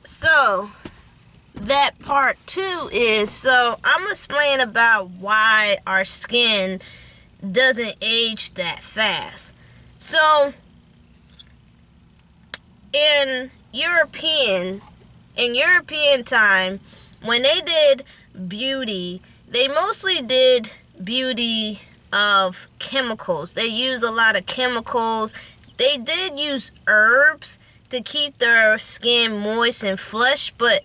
So that part two is, so I'm explaining about why our skin doesn't age that fast. So in European time, when they did beauty, they mostly did beauty of chemicals. They use a lot of chemicals. They did use herbs to keep their skin moist and flush, but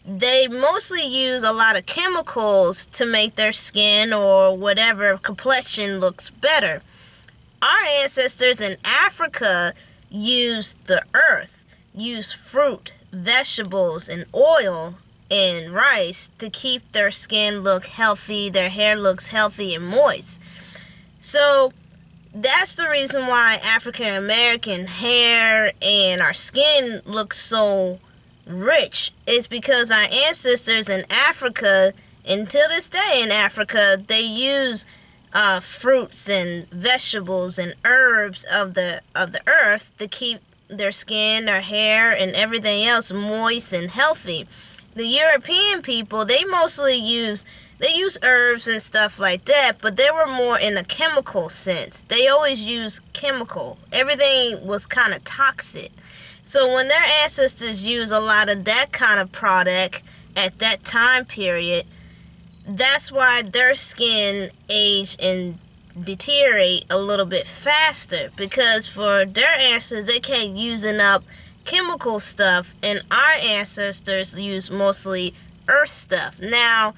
they mostly use a lot of chemicals to make their skin or whatever complexion looks better. Our ancestors in Africa used the earth, used fruit, vegetables, and oil and rice to keep their skin look healthy, their hair looks healthy and moist. So that's the reason why African American hair and our skin looks so rich. It's because our ancestors in Africa, until this day in Africa, they use fruits and vegetables and herbs of the earth to keep their skin, their hair, and everything else moist and healthy. The European people, they use herbs and stuff like that, but they were more in a chemical sense. They always used chemical. Everything was kind of toxic. So when their ancestors used a lot of that kind of product at that time period, that's why their skin age and deteriorate a little bit faster, because for their ancestors they kept using up chemical stuff, and our ancestors use mostly earth stuff. Now,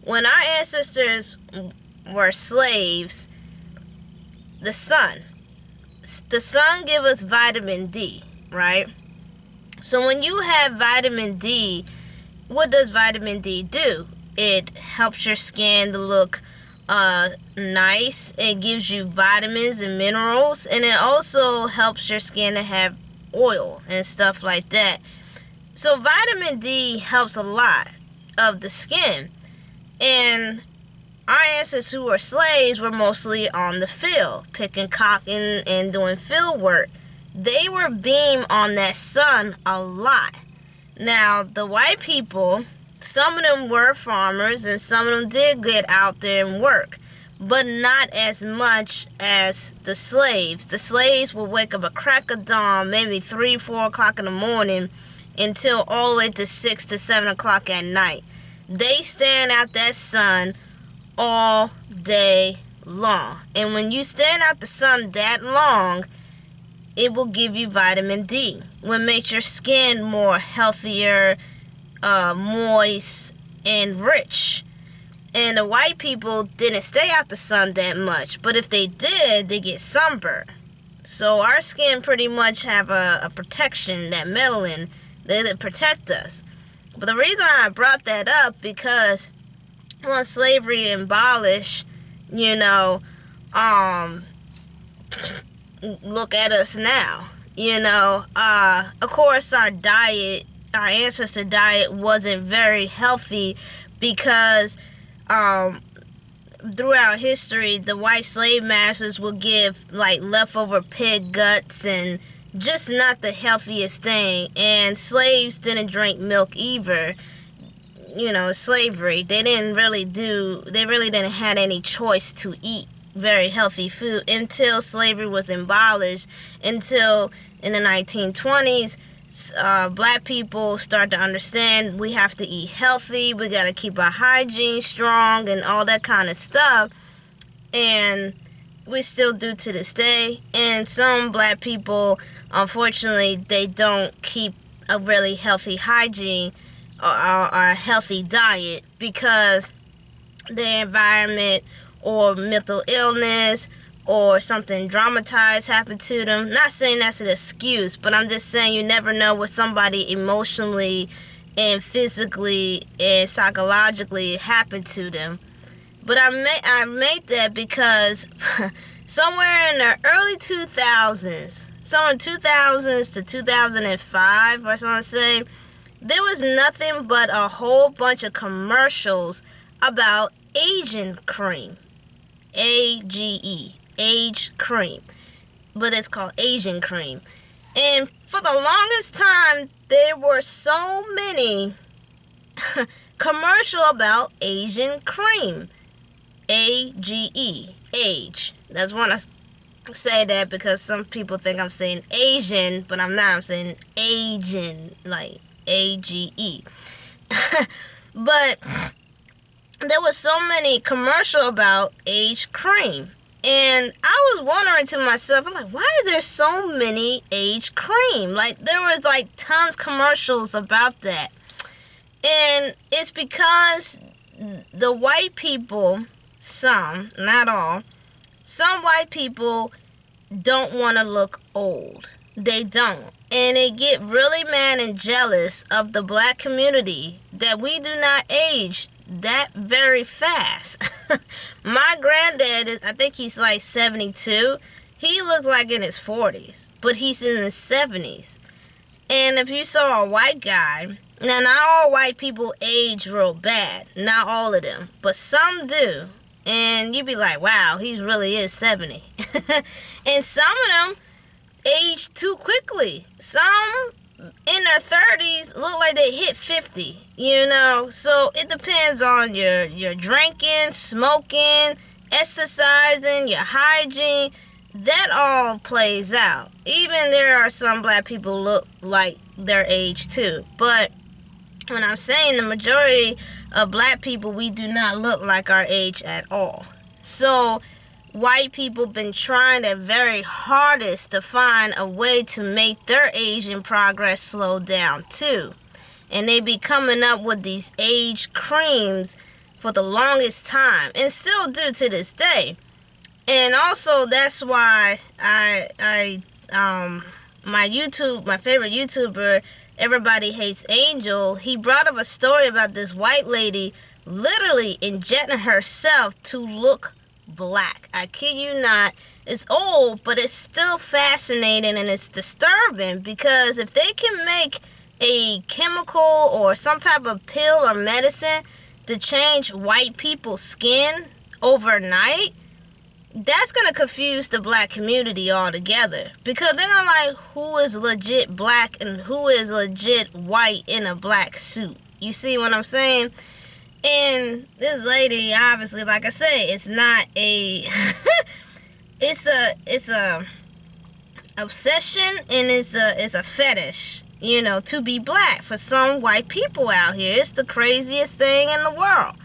when our ancestors were slaves, the sun give us vitamin D, right? So when you have vitamin D, what does vitamin D do? It helps your skin to look nice. It gives you vitamins and minerals, and it also helps your skin to have oil and stuff like that. So vitamin D helps a lot of the skin. And our ancestors who were slaves were mostly on the field, picking cotton and doing field work. They were beamed on that sun a lot. Now, the white people, some of them were farmers and some of them did get out there and work, but not as much as the slaves. The slaves would wake up a crack of dawn, maybe 3, 4 o'clock in the morning, until all the way to 6 to 7 o'clock at night. They stand out that sun all day long. And when you stand out the sun that long, it will give you vitamin D. It will make your skin more healthier, moist, and rich. And the white people didn't stay out the sun that much, but if they did, they get sunburned. So our skin pretty much have a protection, that melanin, that protect us. But the reason I brought that up, because once slavery abolished, look at us now. Of course our ancestor diet wasn't very healthy, because throughout history the white slave masters would give like leftover pig guts and just not the healthiest thing. And slaves didn't drink milk either. Slavery, they really didn't have any choice to eat very healthy food until slavery was abolished. Until in the 1920s, black people start to understand we have to eat healthy, we got to keep our hygiene strong and all that kind of stuff. And we still do to this day. And some black people, unfortunately, they don't keep a really healthy hygiene or a healthy diet, because their environment or mental illness or something dramatized happened to them. Not saying that's an excuse, but I'm just saying you never know what somebody emotionally and physically and psychologically happened to them. But I made that because somewhere in the early 2000s, somewhere 2000s to 2005 or something, say, there was nothing but a whole bunch of commercials about Asian cream. AGE, age cream. But it's called Asian cream. And for the longest time, there were so many commercial about Asian cream. AGE. Age. That's when I say that because some people think I'm saying Asian, but I'm not. I'm saying Asian, like AGE. But there was so many commercial about age cream. And I was wondering to myself, I'm like, why is there so many age cream? Like, there was like tons commercials about that. And it's because the white people, some, not all, some white people don't want to look old. They don't. And they get really mad and jealous of the black community that we do not age that very fast. My granddad, I think he's like 72. He looked like in his 40s, but he's in his 70s. And if you saw a white guy, now not all white people age real bad. Not all of them, but some do. And you'd be like, wow, he really is 70. And some of them age too quickly. Some in their 30s look like they hit 50, you know. So it depends on your drinking, smoking, exercising, your hygiene. That all plays out. Even there are some black people look like their age too. But when I'm saying the majority of black people, we do not look like our age at all. So white people been trying their very hardest to find a way to make their aging progress slow down too. And they be coming up with these age creams for the longest time, and still do to this day. And also that's why my favorite YouTuber, Everybody Hates Angel, he brought up a story about this white lady literally injecting herself to look black. I kid you not. It's old, but it's still fascinating and it's disturbing, because if they can make a chemical or some type of pill or medicine to change white people's skin overnight, that's going to confuse the black community altogether, because they're going to like, who is legit black and who is legit white in a black suit. You see what I'm saying? And this lady, obviously, like I say, it's not a it's a obsession, and it's a fetish, you know, to be black for some white people out here. It's the craziest thing in the world.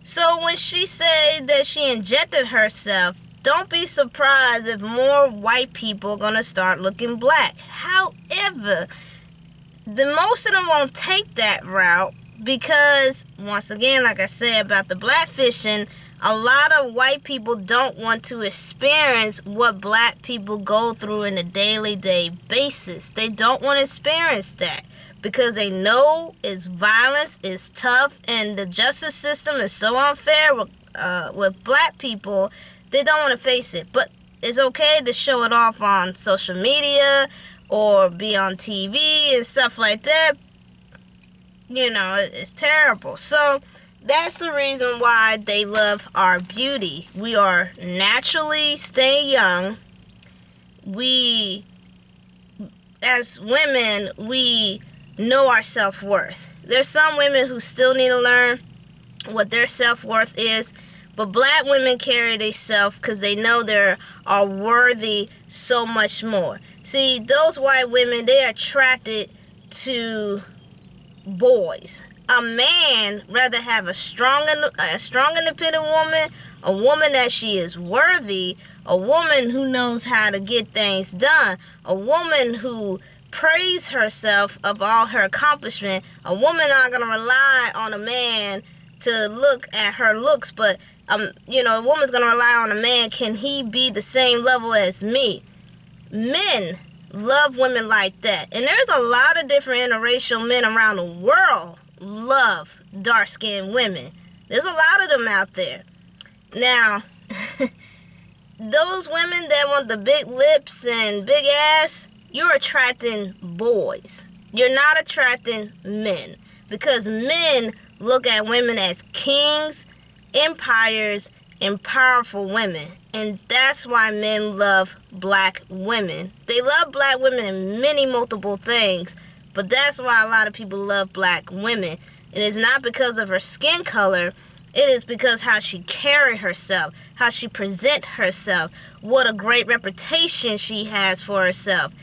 So when she said that she injected herself, don't be surprised if more white people are going to start looking black. However, the most of them won't take that route because, once again, like I said about the blackfishing, a lot of white people don't want to experience what black people go through in a daily basis. They don't want to experience that, because they know it's violence, it's tough, and the justice system is so unfair with black people, they don't want to face it. But it's okay to show it off on social media or be on TV and stuff like that. You know, it's terrible. So that's the reason why they love our beauty. We are naturally stay young. We, as women, we know our self-worth. There's some women who still need to learn what their self-worth is, but black women carry their self because they know they are worthy so much more. See, those white women, they are attracted to boys. A man rather have a strong independent woman, a woman that she is worthy, a woman who knows how to get things done, a woman who praise herself of all her accomplishment. A woman not gonna rely on a man to look at her looks, but a woman's gonna rely on a man. Can he be the same level as me? Men love women like that, and there's a lot of different interracial men around the world love dark-skinned women. There's a lot of them out there. Now, those women that want the big lips and big ass, you're attracting boys. You're not attracting men, because men look at women as kings, empires, and powerful women. And that's why men love black women. They love black women in many multiple things, but that's why a lot of people love black women. It is not because of her skin color. It is because how she carry herself, how she present herself, what a great reputation she has for herself.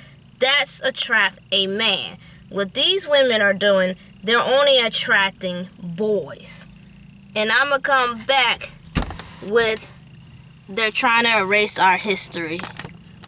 That's attract a man. What these women are doing, they're only attracting boys. And I'm going to come back with they're trying to erase our history.